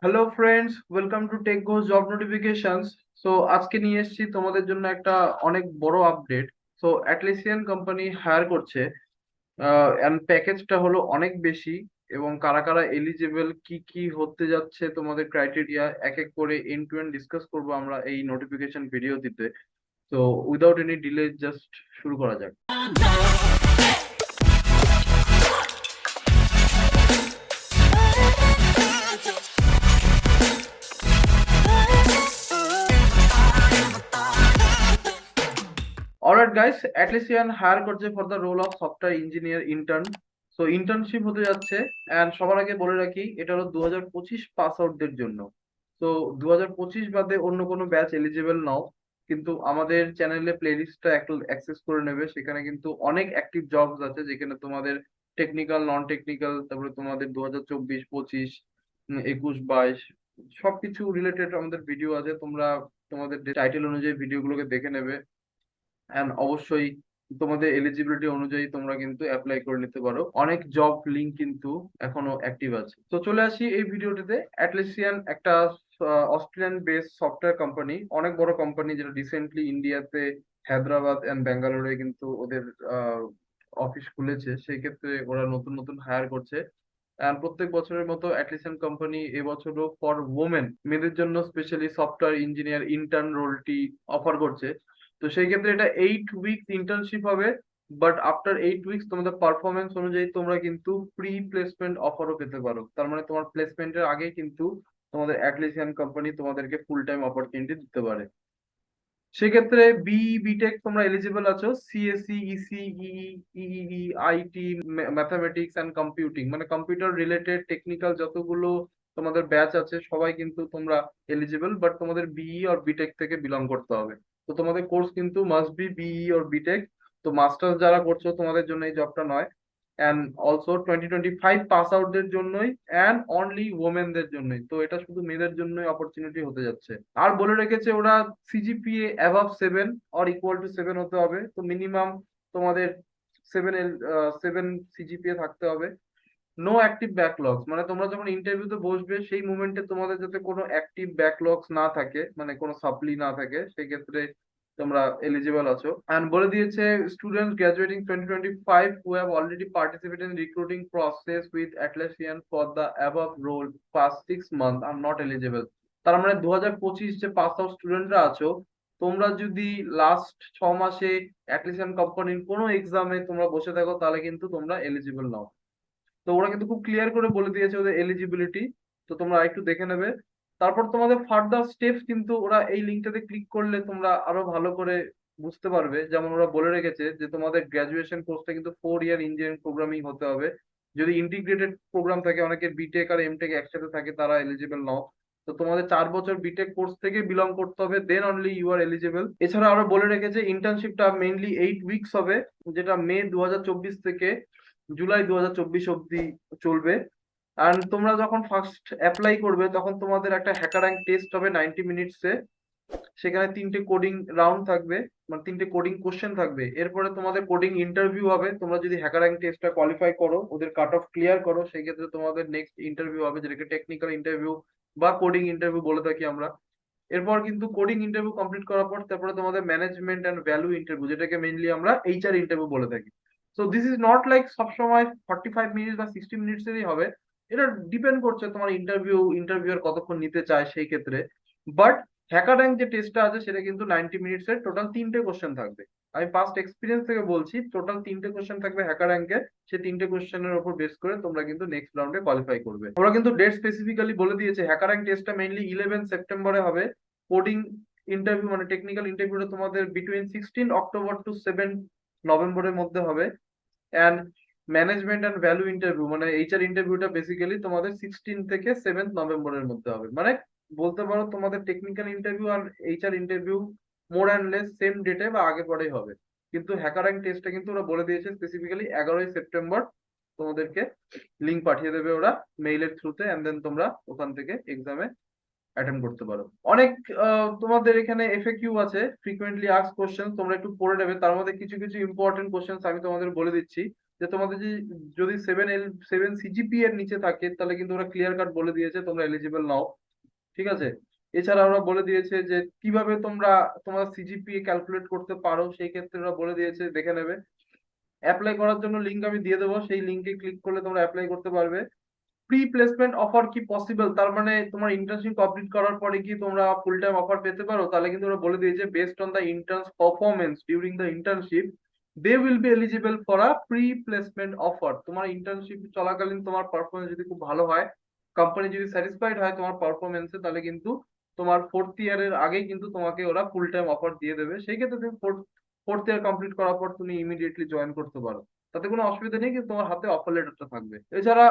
Hello friends, welcome to Tech Gos job notifications. So আজকে নিয়ে এসেছি তোমাদের জন্য একটা অনেক বড় update. So Atlassian company hire করছে, এন্ড প্যাকেজটা হলো অনেক বেশি। এবং কারা কারা এলিজিবল, কি কি হতে যাচ্ছে, তোমাদের ক্রাইটেরিয়া এক এক করে এন্ড টু এন্ড ডিসকাস করবো আমরা এই নোটিফিকেশন ভিডিওটিতে। তো উইদাউট এনি ডিলে জাস্ট শুরু করা যাক। অলরাইট গাইস, অ্যাটলেসিয়ান হায়ার করছে for the role of software engineer intern. So internship হতে যাচ্ছে। অ্যান্ড সবার আগে বলে রাখি, এটা হলো 2025 পাস আউটদের জন্য। তো 2025 বাদে অন্য কোনো ব্যাচ এলিজিবল নাও, কিন্তু আমাদের চ্যানেলে প্লেলিস্টটা একটু অ্যাক্সেস করে নেবে। সেখানে কিন্তু অনেক অ্যাক্টিভ জবস আছে, যেখানে তোমাদের টেকনিক্যাল, নন টেকনিক্যাল, তারপরে তোমাদের 2024-25, 21-22 সবকিছু রিলেটেড আমাদের ভিডিও আছে। তোমরা তোমাদের টাইটেল অনুযায়ী ভিডিওগুলোকে দেখে নেবে। অ্যান্ড অবশ্যই তোমাদের এলিজিবিলিটি অনুযায়ী তোমরা কিন্তু অ্যাপ্লাই করে নিতে পারো। অনেক জব লিঙ্ক কিন্তু এখনো অ্যাক্টিভ আছে। তো চলে আসি এই ভিডিওটিতে। অ্যাটলেসিয়ান একটা অস্ট্রেলিয়ান বেসড সফটওয়্যার কোম্পানি, অনেক বড় কোম্পানি, যেটা রিসেন্টলি ইন্ডিয়াতে হায়দ্রাবাদ এন্ড ব্যাঙ্গালোরে কিন্তু ওদের অফিস খুলেছে। সেই ক্ষেত্রে ওরা নতুন নতুন হায়ার করছে। And প্রত্যেক বছরের মতো অ্যাটলিসন কোম্পানি এবছরও ফর ওমেন, মেয়েদের জন্য স্পেশালি সফটওয়্যার ইঞ্জিনিয়ার ইন্টার্ন রোলটি অফার করছে। তো সেই ক্ষেত্রে এটা 8 উইকস ইন্টার্নশিপ হবে। বাট আফটার 8 উইকস তোমাদের পারফরমেন্স অনুযায়ী তোমরা কিন্তু প্রি প্লেসমেন্ট অফারও পেতে পারো। তার মানে তোমার প্লেসমেন্টের আগে কিন্তু তোমাদের অ্যাটলিসিয়ান কোম্পানি তোমাদেরকে ফুল টাইম অপরচুনিটি দিতে পারে। সেক্ষেত্রে বিটেক তোমরা এলিজিবল আছো। CSC, EC, EE, IT, mathematics and computing, মানে কম্পিউটার রিলেটেড টেকনিক্যাল যতগুলো তোমাদের ব্যাচ আছে সবাই কিন্তু তোমরা এলিজিবল। বাট তোমাদের বিই আর বিটেক থেকে বিলং করতে হবে। তো তোমাদের কোর্স কিন্তু মাস্ট বি বিই আর বিটেক। তো মাস্টার্স যারা করছো তোমাদের জন্য এই জবটা নয়। অ্যান্ড অলসো 2025 পাস আউটদের জন্যই, অ্যান্ড অনলি ওমেনদের জন্যই। তো এটা শুধু মেয়েদের জন্যই অপরচুনিটি হতে যাচ্ছে। আর বলে রেখেছে ওরা সিজিপিএ অ্যাভাব 7 or equal to 7 হতে হবে। তো মিনিমাম তোমাদের 7 সিজিপিএ থাকতে হবে। নো অ্যাক্টিভ ব্যাকলগস, মানে তোমরা যখন ইন্টারভিউতে বসবে সেই মুমেন্টে তোমাদের যাতে কোনো অ্যাক্টিভ ব্যাকলগস না থাকে, মানে কোনো সাপ্লি না থাকে, সেই ক্ষেত্রে তোমরা এলিজিবল আছো। অ্যান্ড বলে দিয়েছে students গ্রাজুয়েটিং 2025 who have already participated in recruiting process with Atlassian for the above role past 6 months are not eligible। তার মানে 2025 যে পাস আউট স্টুডেন্টরা আছো, তোমরা যদি লাস্ট 6 মাসে অ্যাটলিসিয়ান কোম্পানির কোনো এক্সামে তোমরা বসে থাকো, তাহলে কিন্তু তোমরা এলিজিবল নাও। তো ওরা কিন্তু খুব ক্লিয়ার করে বলে দিয়েছে ওদের এলিজিবিলিটি। তো তোমরা একটু দেখে নেবে। তারপর তোমাদের ফার্দার স্টেপস কিন্তু ওরা এই লিঙ্কটাতে ক্লিক করলে তোমরা আরো ভালো করে বুঝতে পারবে। যেমন ওরা বলে রেখেছে যে তোমাদের গ্রাজুয়েশন কোর্সটা কিন্তু 4 ইয়ার ইঞ্জিনিয়ারিং প্রোগ্রামিং হতে হবে। যদি ইন্টিগ্রেটেড প্রোগ্রাম থাকে, অনেকের বিটেক আর এমটেক একসাথে থাকে, তারা এলিজিবল নাও। তো তোমাদের 4 বছর বিটেক কোর্স থেকে বিলং করতে হবে, then only you are eligible. এছাড়া আরো বলে রেখেছে ইন্টার্নশিপটা মেইনলি 8 উইকস হবে, যেটা মে 2024 থেকে জুলাই 2024 অব্দি চলবে। অ্যান্ড তোমরা যখন ফার্স্ট অ্যাপ্লাই করবে তখন তোমাদের একটা হ্যাকার র্যাঙ্ক টেস্ট হবে 90 মিনিটসে। সেখানে 3টে কোডিং রাউন্ড থাকবে, মানে 3টে কোডিং কোশ্চেন থাকবে। এরপরে তোমাদের কোডিং ইন্টারভিউ হবে। তোমরা যদি হ্যাকার র্যাঙ্ক টেস্টটা কোয়ালিফাই করো, ওদের কাট অফ ক্লিয়ার করো, সেই ক্ষেত্রে তোমাদের নেক্সট ইন্টারভিউ হবে, যেটাকে টেকনিক্যাল ইন্টারভিউ বা কোডিং ইন্টারভিউ বলে থাকি আমরা। এরপর কিন্তু কোডিং ইন্টারভিউ কমপ্লিট করার পর তারপরে তোমাদের ম্যানেজমেন্ট এন্ড ভ্যালু ইন্টারভিউ, যেটাকে মেইনলি আমরা এইচআর ইন্টারভিউ বলে থাকি। So this is not like সবসময় 45 মিনিট বা 60 মিনিটসেরই হবে। এটা ডিপেন্ড করছে তোমার ইন্টারভিউয়ার কতক্ষণ নিতে চায় সেই ক্ষেত্রে। বাট হ্যাকার র্যাঙ্ক যে টেস্টটা আছে সেটা কিন্তু 90 মিনিটসের, টোটাল 3টে কোশ্চেন থাকবে। আমি পাস্ট এক্সপিরিয়েন্স থেকে বলছি, টোটাল 3টে কোশ্চেন থাকবে হ্যাকার র্যাঙ্কে। সেই 3টে কোশ্চেনের উপর বেস করে তোমরা কিন্তু নেক্সট রাউন্ডে কোয়ালিফাই করবে। ওরা কিন্তু ডেট স্পেসিফিক্যালি বলে দিয়েছে। হ্যাকার র্যাঙ্ক টেস্টটা মেইনলি 11 সেপ্টেম্বরে হবে। কোডিং ইন্টারভিউ মানে টেকনিক্যাল ইন্টারভিউটা তোমাদের বিটুইন 16 অক্টোবর টু 7 নভেম্বরের মধ্যে হবে। And management and value interview মানে এইচআর ইন্টারভিউটা বেসিক্যালি তোমাদের 16 থেকে 7 নভেম্বরের মধ্যে হবে। মানে বলতে পারো তোমাদের টেকনিক্যাল ইন্টারভিউ আর HR interview more and less same ডেটে বা আগে পরেই হবে। কিন্তু হ্যাকার র্যাঙ্ক টেস্টটা কিন্তু ওরা বলে দিয়েছে স্পেসিফিক্যালি 11 সেপ্টেম্বর তোমাদেরকে লিঙ্ক পাঠিয়ে দেবে ওরা মেইলের থ্রুতে। অ্যান্ড দেন তোমরা ওখান থেকে এক্সামে অ্যাটেন্ড করতে পারো। অনেক তোমাদের এখানে এফএকিউ আছে, ফ্রিকোয়েন্টলি আস্কড কোশ্চেন, তোমরা একটু পড়ে নেবে। তার মধ্যে কিছু কিছু ইম্পর্টেন্ট কোশ্চেন আমি তোমাদের বলে দিচ্ছি। যে তোমাদের যদি 7 সিজিপি এর নিচে থাকে তাহলে কিন্তু ওরা ক্লিয়ার কাট বলে দিয়েছে তোমরা এলিজিবল নাও। ঠিক আছে। এছাড়া ওরা বলে দিয়েছে যে কিভাবে তোমরা তোমার সিজিপিএ ক্যালকুলেট করতে পারো, সেই ক্ষেত্রে ওরা বলে দিয়েছে দেখে নেবে। অ্যাপ্লাই করার জন্য লিঙ্ক আমি দিয়ে দেবো, সেই লিঙ্কে ক্লিক করলে তোমরা অ্যাপ্লাই করতে পারবে। প্রি প্লেসমেন্ট অফার কি পসিবল, তার মানে তোমার ইন্টার্নশিপ কমপ্লিট করার পরে কি তোমরা ফুল টাইম অফার পেতে পারো, তাহলে কিন্তু ওরা বলে দিয়েছে based on the intern's performance during the internship they will be eligible for a pre placement offer. তোমার ইন্টার্নশিপ চলাকালীন তোমার পারফরমেন্স যদি খুব ভালো হয়, কোম্পানি যদি স্যাটিসফাইড হয় তোমার পারফরমেন্সে, তাহলে কিন্তু তোমার ফোর্থ ইয়ারের আগেই কিন্তু তোমাকে ওরা ফুল টাইম অফার দিয়ে দেবে। সেই ক্ষেত্রে তুমি ফোর্থ ইয়ার কমপ্লিট করার পর তুমি ইমিডিয়েটলি জয়েন করতে পারো, তাতে কোনো অসুবিধা নেই, কিন্তু তোমার হাতে অফার লেটারটা থাকবে। এছাড়া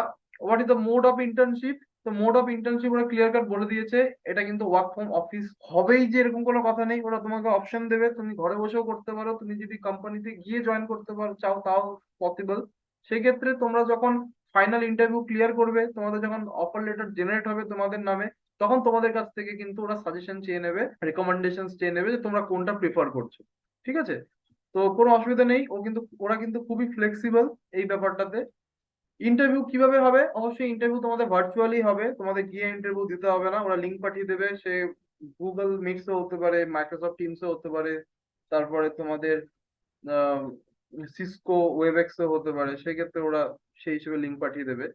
what is the mode of internship, তো মোড অফ ইন্টার্নশিপ ওরা ক্লিয়ার কাট বলে দিয়েছে। এটা কিন্তু ওয়ার্ক ফ্রম অফিস হবেই যে এরকম কোনো কথা নেই, ওরা তোমাকে অপশন দেবে, তুমি ঘরে বসেও করতে পারো, তুমি যদি কোম্পানিতে গিয়ে জয়েন করতে পারো চাও তাও পসিবল। সেই ক্ষেত্রে তোমরা যখন ফাইনাল ইন্টারভিউ ক্লিয়ার করবে, তোমাদের যখন অফার লেটার জেনারেট হবে তোমাদের নামে, তখন তোমাদের কাছ থেকে কিন্তু ওরা সাজেশন চেয়ে নেবে, রেকমেন্ডেশন চেয়ে নেবে যে তোমরা কোনটা প্রিফার করছো। ঠিক আছে। তো কোনো অসুবিধা নেই, ওরা কিন্তু খুবই ফ্লেক্সিবল এই ব্যাপারটাতে। ইন্টারভিউ কিভাবে হবে, অবশ্যই ইন্টারভিউ তোমাদের ভার্চুয়ালি হবে, তোমাদের গিয়ে ইন্টারভিউ দিতে হবে না, ওরা লিঙ্ক পাঠিয়ে দেবে। সে গুগল মিটসও হতে পারে, মাইক্রোসফট টিমসও হতে পারে, তারপরে তোমাদের সিসকো ওয়েবএক্সও হতে পারে, সেই ক্ষেত্রে ওরা সেই হিসেবে লিঙ্ক পাঠিয়ে দেবে।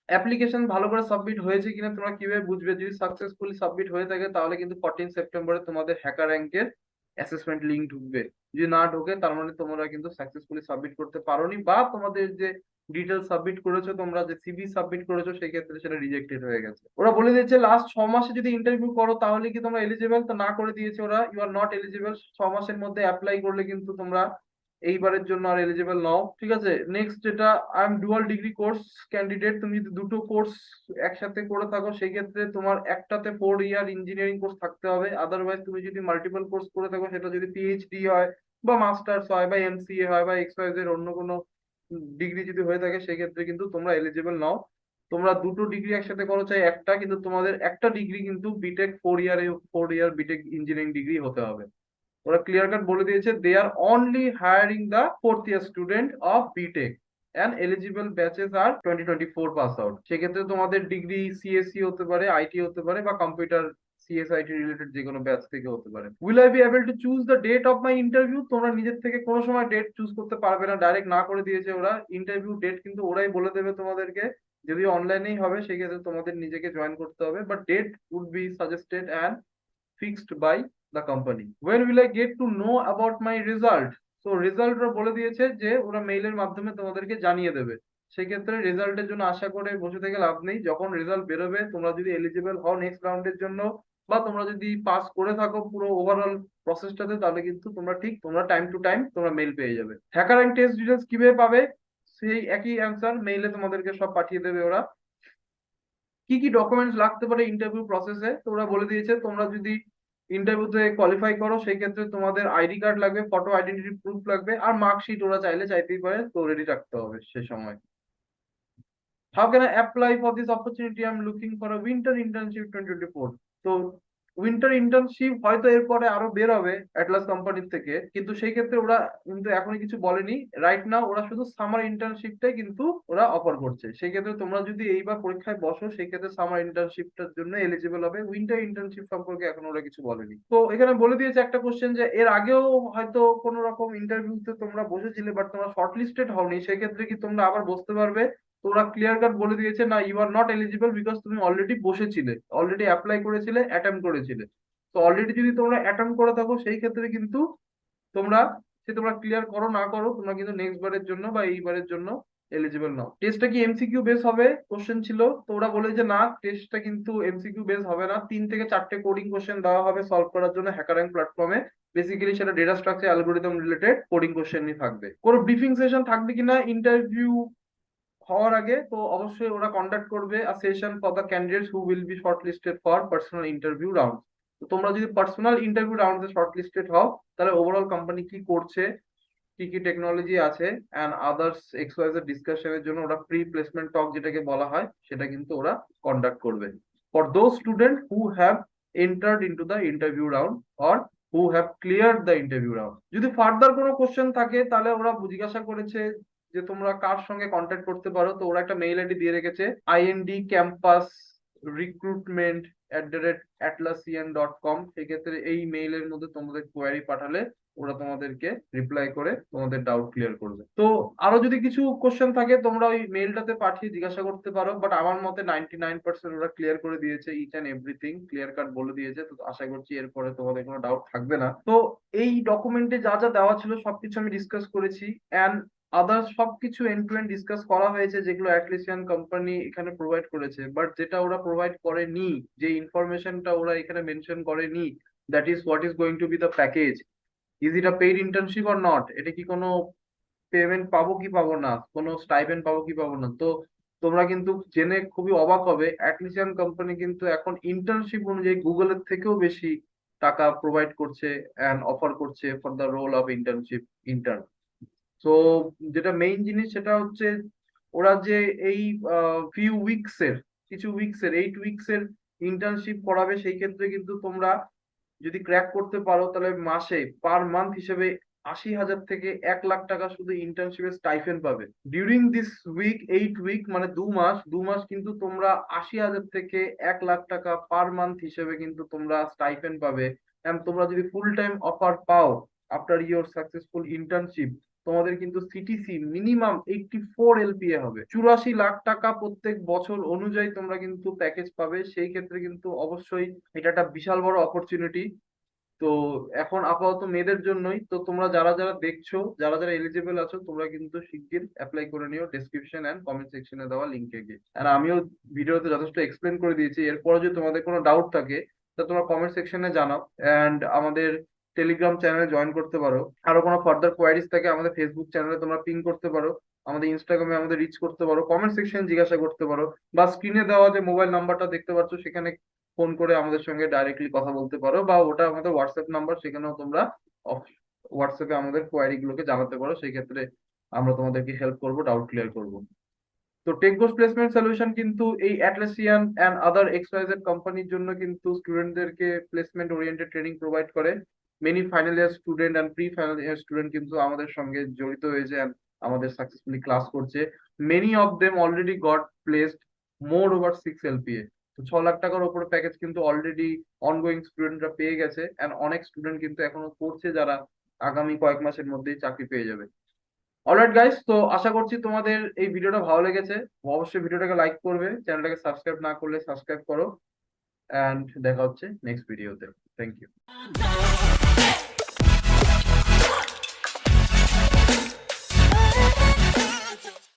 অ্যাপ্লিকেশন ভালো করে সাবমিট হয়েছে কিনা তোমরা কিভাবে বুঝবে, যদি সাকসেসফুলি সাবমিট হয়ে থাকে তাহলে কিন্তু 14 সেপ্টেম্বরে তোমাদের হ্যাকার র্যাঙ্কের অ্যাসেসমেন্ট লিঙ্ক ঢুকবে। যদি না ঢোকে তার মানে তোমরা কিন্তু সাকসেসফুলি সাবমিট করতে পারোনি, বা তোমাদের যে ডিটেলস সাবমিট করেছো, তোমরা যে সিভি সাবমিট করেছো, সেই ক্ষেত্রে সেটা রিজেক্টেড হয়ে গেছে। ওরা বলে দিয়েছে লাস্ট 6 মাসে যদি ইন্টারভিউ করো তাহলে কি তোমরা এলিজিবল, তো না করে দিয়েছে ওরা ইউ আর নট এলিজিবল। 6 মাসের মধ্যে অ্যাপ্লাই করলে কিন্তু তোমরা এইবারের জন্য আর এলিজিবল নও। ঠিক আছে। নেক্সট যেটা, I am dual degree course candidate. তুমি যদি দুটো কোর্স একসাথে করে থাকো, সেই ক্ষেত্রে তোমার একটাতে 4 ইয়ার ইঞ্জিনিয়ারিং কোর্স থাকতে হবে। আদারওয়াইজ তুমি যদি মাল্টিপল কোর্স করে থাকো, সেটা যদি পিএইচডি হয় বা মাস্টার্স হয় বা এমসিএ হয় বা এক্স ওয়াই জেড অন্য কোনো ডিগ্রি যদি হয়ে থাকে, সেক্ষেত্রে কিন্তু তোমরা এলিজিবল নাও। তোমরা দুটো ডিগ্রি একসাথে করো চাই একটা, কিন্তু তোমাদের একটা ডিগ্রি কিন্তু BTech 4 year BTech engineering degree হতে হবে। ওরা ক্লিয়ার কাট বলে দিয়েছে they are only hiring the fourth year student of BTech and eligible batches are 2024 pass out. সেক্ষেত্রে তোমাদের ডিগ্রি সিএসসি হতে পারে, আইটি হতে পারে, বা কম্পিউটার সিএসআইটি রিলেটেড যে কোনো ব্যাচ থেকে হতে পারে। Will I be able to choose the date of my interview, তোমরা নিজের থেকে কোনো সময় ডেট চুজ করতে পারবে না, ডাইরেক্ট না করে দিয়েছে ওরা। ইন্টারভিউ ডেট কিন্তু ওরাই বলে দেবে তোমাদেরকে, যদি অনলাইনেই হবে সেক্ষেত্রে তোমাদের নিজেকে জয়েন করতে হবে, but date would be suggested and fixed by the company. When will I get to know about my result? তো রেজাল্ট ওরা বলে দিয়েছে যে ওরা মেইলের মাধ্যমে তোমাদেরকে জানিয়ে দেবে। সেক্ষেত্রে রেজাল্টের জন্য আশা করে বসে থেকে লাভ নেই, যখন রেজাল্ট বেরোবে, তোমরা যদি এলিজিবল হও নেক্সট রাউন্ডের জন্য, বা তোমরা যদি পাস করে থাকো পুরো ওভারঅল প্রসেসটাতে, তাহলে কিন্তু তোমরা টাইম টু টাইম তোমরা মেইল পেয়ে যাবে। হ্যাকার অ্যান্ড টেস্ট ডিটেলস কিভাবে পাবে, সেই একই অ্যান্সার মেইলে তোমাদেরকে সব পাঠিয়ে দেবে ওরা। কি কি ডকুমেন্টস লাগতে পারে ইন্টারভিউ প্রসেসে, তো ওরা বলে দিয়েছে তোমরা যদি ইন্টারভিউতে কোয়ালিফাই করো, সেই ক্ষেত্রে তোমাদের আইডি কার্ড লাগবে, ফটো আইডেন্টিটি প্রুফ লাগবে, আর মার্কশিট ওরা চাইতেই পারে, তো রেডি রাখতে হবে সে সময়। How can I apply for this opportunity? I'm looking for a winter internship 2024. তো উইন্টার ইন্টার্নশিপ হয়তো এরপরে আরো বের হবে অ্যাটলাস কোম্পানির থেকে, কিন্তু সেই ক্ষেত্রে ওরা কিন্তু এখনই কিছু বলেনি। রাইট নাও ওরা শুধু সামার ইন্টার্নশিপটাই কিন্তু ওরা অফার করছে। সেই ক্ষেত্রে তোমরা যদি এইবার পরীক্ষায় বসো, সেই ক্ষেত্রে সামার ইন্টার্নশিপটার জন্য এলিজিবল হবে। উইন্টার ইন্টার্নশিপ সম্পর্কে এখন ওরা কিছু বলেনি। তো এখানে বলে দিয়েছে একটা কোশ্চেন, যে এর আগেও হয়তো কোনো রকম ইন্টারভিউতে তোমরা বসেছিলে বাট তোমরা শর্টলিস্টেড হওনি, সেক্ষেত্রে কি তোমরা আবার বসতে পারবে? তো ওরা ক্লিয়ার কাট বলে দিয়েছে না, you are not eligible, because তুমি অলরেডি বসেছিলে, অলরেডি অ্যাপ্লাই করেছিলে, অ্যাটেম্প করেছিলে। তো অলরেডি যদি তোমরা অ্যাটেম্প করে থাকো, সেই ক্ষেত্রে কিন্তু তোমরা তোমরা ক্লিয়ার করো না করো, তোমরা কিন্তু নেক্সট বারের জন্য বা এইবারের জন্য এলিজিবল নাও। টেস্টটা কি এমসিকিউ বেস হবে কোশ্চেন ছিল, তো ওরা বলে যে না, টেস্টটা কিন্তু এমসিকিউ বেস হবে না, 3 থেকে 4টে কোডিং কোশ্চেন দেওয়া হবে সলভ করার জন্য হ্যাকার র্যাঙ্ক প্ল্যাটফর্মে। বেসিক্যালি সেটা data structure algorithm related coding কোশ্চেনই থাকবে। কোনো ব্রিফিং সেশন থাকবে কিনা ইন্টারভিউ হওয়ার আগে, তো অবশ্যই ওরা কন্ডাক্ট করবে a session for the candidates who will be shortlisted for personal interview round. তো তোমরা যদি পার্সোনাল ইন্টারভিউ রাউন্ডে শর্টলিস্টেড হও, তাহলে ওভারঅল কোম্পানি কি করছে, কি কি টেকনোলজি আছে অ্যান্ড আদার্স এক্সওয়াইজেড ডিসকাশনের জন্য ওরা প্রি প্লেসমেন্ট টক যেটাকে বলা হয়, সেটা কিন্তু ওরা কন্ডাক্ট করবে for those student who have entered into the interview round or who have cleared the interview round. যদি ফার্দার কোনো কোশ্চেন থাকে, তাহলে ওরা জিজ্ঞাসা করেছে যে তোমরা কার সঙ্গে কন্ট্যাক্ট করতে পারো, তো ওরা একটা মেইল আইডি দিয়ে রেখেছে, indcampusrecruitment@atlassian.com। সেক্ষেত্রে এই মেইলের মধ্যে তোমাদের কোয়ারি পাঠালে ওরা তোমাদেরকে রিপ্লাই করে তোমাদের ডাউট ক্লিয়ার করবে। তো আরো যদি কিছু কোশ্চেন থাকে তোমরা ওই মেইলটাতে পাঠিয়ে জিজ্ঞাসা করতে পারো, বাট আমার মতে 99% ওরা ক্লিয়ার করে দিয়েছে, each and everything clear cut বলে দিয়েছে। তো আশা করছি এরপরে তোমাদের কোনো ডাউট থাকবে না। তো এই ডকুমেন্টে যা যা দেওয়া ছিল সবকিছু আমি ডিসকাস করেছি, অ্যান্ড আদার্স সবকিছু এন্ড টু এন্ড ডিসকাস করা হয়েছে যেগুলো অ্যাটলিসিয়ান কোম্পানি এখানে প্রোভাইড করেছে। বাট যেটা ওরা প্রোভাইড করেনি, যে ইনফরমেশনটা ওরা এখানে মেনশন করেনি, that is what is going to B the package, is it a paid internship or not, এটা কি কোনো পেমেন্ট পাবো কি পাবো না, কোনো স্টাইপেন্ড পাবো কি পাবো না। তো তোমরা কিন্তু জেনে খুবই অবাক হবে, অ্যাটলিসিয়ান কোম্পানি কিন্তু এখন ইন্টার্নশিপ অনুযায়ী গুগলের থেকেও বেশি টাকা প্রোভাইড করছে অ্যান্ড অফার করছে for the role of internship intern. তো যেটা মেইন জিনিস সেটা হচ্ছে ওরা যে এই ফিউ উইকস এর, কিছু উইকস এর, 8 উইকস এর ইন্টার্নশিপ করাবে, সেই ক্ষেত্রে কিন্তু তোমরা যদি ক্র্যাক করতে পারো তাহলে মাসে পার মান্থ হিসেবে 80,000 থেকে 1 লাখ টাকা শুধু ইন্টার্নশিপের স্টাইফেন্ড পাবে। ডিউরিং দিস উইক, 8 উইক মানে 2 মাস, 2 মাস কিন্তু তোমরা 80,000 থেকে 1 লাখ টাকা পার মান্থ হিসেবে কিন্তু তোমরা স্টাইফেন্ড পাবে। এন্ড তোমরা যদি ফুল টাইম অফার পাও আফটার ইয়োর সাকসেসফুল ইন্টার্নশিপ, তোমাদের কিন্তু সিটিসি মিনিমাম 84 এলপিএ হবে, 84 লাখ টাকা প্রত্যেক বছর অনুযায়ী তোমরা কিন্তু প্যাকেজ পাবে। সেই ক্ষেত্রে কিন্তু অবশ্যই এটা একটা বিশাল বড় অপরচুনিটি। তো এখন আপাতত মেয়েদের জন্যই, তো তোমরা যারা যারা দেখছো, যারা যারা এলিজিবল আছো, তোমরা কিন্তু শিগগির অ্যাপ্লাই করে নিও ডেসক্রিপশন এন্ড কমেন্ট সেকশনে দেওয়া লিংকে গিয়ে। আর আমিও ভিডিওতে যথেষ্ট এক্সপ্লেন করে দিয়েছি, এরপরে যদি তোমাদের কোনো ডাউট থাকে তা তোমরা কমেন্ট সেকশনে জানাও, এন্ড আমাদের টেলিগ্রাম চ্যানেলে জয়েন করতে পারো। আরো কোনো ফার্দার কোয়ারিজ থাকে আমাদের ফেসবুক চ্যানেলে তোমরা পিং করতে পারো, আমাদের ইনস্টাগ্রামে আমাদের রিচ করতে পারো, কমেন্ট সেকশন জিজ্ঞাসা করতে পারো, বা স্ক্রিনে দেওয়া যে মোবাইল নাম্বারটা দেখতে পাচ্ছ সেখানে ফোন করে আমাদের সঙ্গে ডাইরেক্টলি কথা বলতে পারো, বা ওটা আমাদের হোয়াটসঅ্যাপ নাম্বার, সেখানেও তোমরা হোয়াটসঅ্যাপে আমাদের কোয়ারি গুলোকে জানাতে পারো। সেই ক্ষেত্রে আমরা তোমাদেরকে হেল্প করবো, ডাউট ক্লিয়ার করবো। তো টেকগোস প্লেসমেন্ট সলিউশন কিন্তু এই অ্যাটলাসিয়ান এন্ড আদার এক্সওয়াইজেড কোম্পানির জন্য কিন্তু স্টুডেন্টদেরকে প্লেসমেন্ট ওরিয়েন্টেড ট্রেনিং প্রোভাইড করে। Many final year student and pre final year student কিন্তু আমাদের সঙ্গে জড়িত হয়েছে and আমাদের সাকসেসফুলি ক্লাস করছে। Many of them already got placed more over 6 LPA। তো 6 লাখ টাকার উপরে প্যাকেজ কিন্তু অলরেডি অনগোয়িং স্টুডেন্টরা পেয়ে গেছে, এন্ড অনেক স্টুডেন্ট কিন্তু এখনো করছে যারা আগামী কয়েক মাসের মধ্যেই চাকরি পেয়ে যাবে। অলরাইট গাইস, তো আশা করছি তোমাদের এই ভিডিওটা ভালো লেগেছে। অবশ্যই ভিডিওটাকে লাইক করবে, চ্যানেলটাকে সাবস্ক্রাইব না করলে সাবস্ক্রাইব করো, এন্ড দেখা হচ্ছে নেক্সট ভিডিওতে। Thank you.